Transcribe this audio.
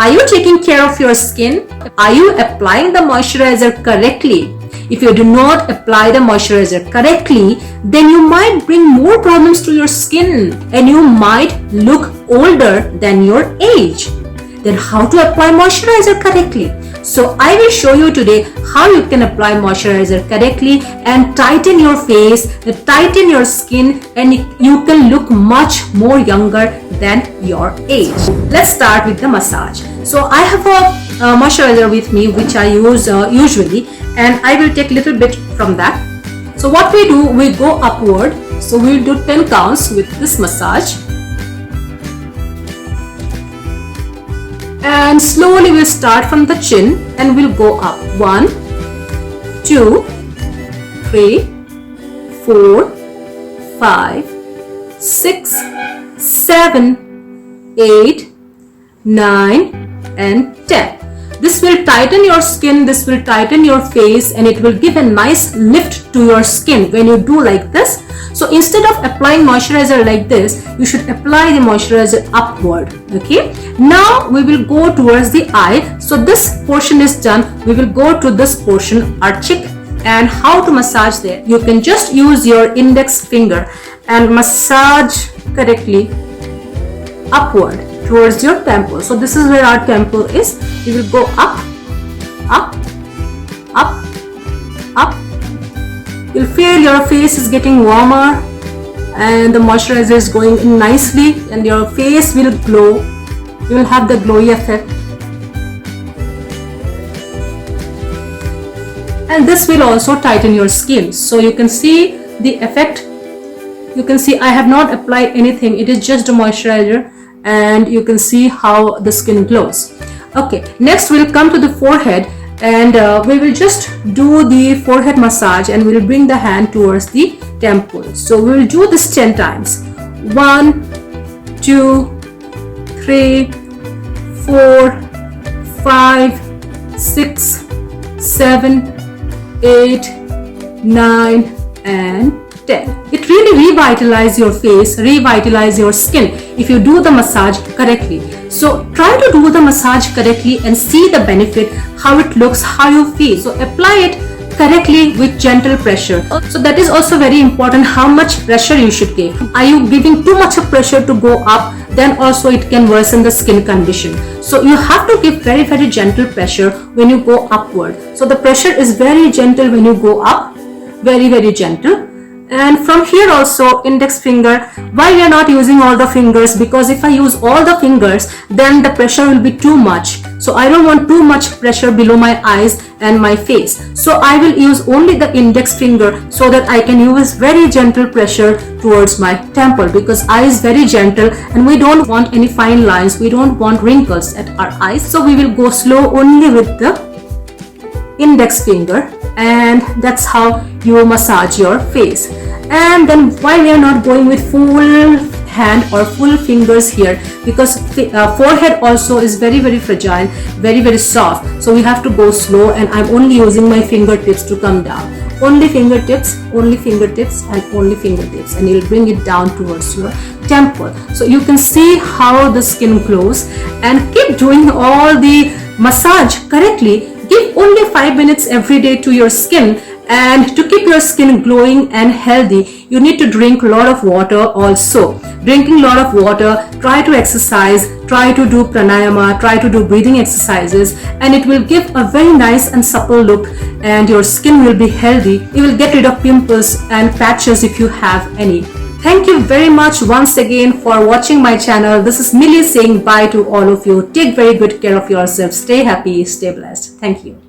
Are you taking care of your skin? Are you applying the moisturizer correctly? If you do not apply the moisturizer correctly, then you might bring more problems to your skin and you might look older than your age. Then how to apply moisturizer correctly? So I will show you today how you can apply moisturizer correctly and tighten your face, tighten your skin, and you can look much more younger than your age. Let's start with the massage. So I have a moisturizer with me which I use usually, and I will take a little bit from that. So what we do, we go upward. So we will do 10 counts with this massage. And slowly we'll start from the chin and we'll go up. 1, 2, 3, 4, 5, 6, 7, 8, 9 and 10. This will tighten your skin, this will tighten your face, and it will give a nice lift to your skin when you do like this. So instead of applying moisturizer like this, you should apply the moisturizer upward. Okay, now we will go towards the eye. So this portion is done. We will go to this portion, our cheek, and how to massage there. You can just use your index finger and massage correctly upward towards your temple. So this is where our temple is. We will go up, up, up, up. You'll feel your face is getting warmer and the moisturizer is going in nicely and your face will glow. You will have the glowy effect. And this will also tighten your skin. So you can see the effect. You can see I have not applied anything. It is just a moisturizer, and you can see how the skin glows. Okay, next we'll come to the forehead, and we will just do the forehead massage and we'll bring the hand towards the temple. So we will do this 10 times. 1, 2, 3, 4, 5, 6, 7, 8, 9 and 10. It really revitalizes your face, revitalizes your skin if you do the massage correctly. So try to do the massage correctly and see the benefit, how it looks, how you feel. So apply it correctly with gentle pressure. So that is also very important, how much pressure you should give. Are you giving too much of pressure to go up? Then also it can worsen the skin condition. So you have to give very, very gentle pressure when you go upward. So the pressure is very gentle when you go up, very, very gentle. And from here also, index finger. Why we are not using all the fingers? Because if I use all the fingers, then the pressure will be too much. So I don't want too much pressure below my eyes and my face. So I will use only the index finger so that I can use very gentle pressure towards my temple, because eye is very gentle and we don't want any fine lines. We don't want wrinkles at our eyes. So we will go slow only with the index finger, and that's how you massage your face. And then why we are not going with full hand or full fingers here? Because forehead also is very, very fragile, very, very soft. So we have to go slow, and I'm only using my fingertips to come down. Only fingertips, only fingertips, and only fingertips, and you'll bring it down towards your temple. So you can see how the skin glows, and keep doing all the massage correctly. Give only 5 minutes every day to your skin, and to keep your skin glowing and healthy, you need to drink a lot of water also. Drinking a lot of water, try to exercise, try to do pranayama, try to do breathing exercises, and it will give a very nice and supple look, and your skin will be healthy. You will get rid of pimples and patches if you have any. Thank you very much once again for watching my channel. This is Millie saying bye to all of you. Take very good care of yourself. Stay happy, stay blessed. Thank you.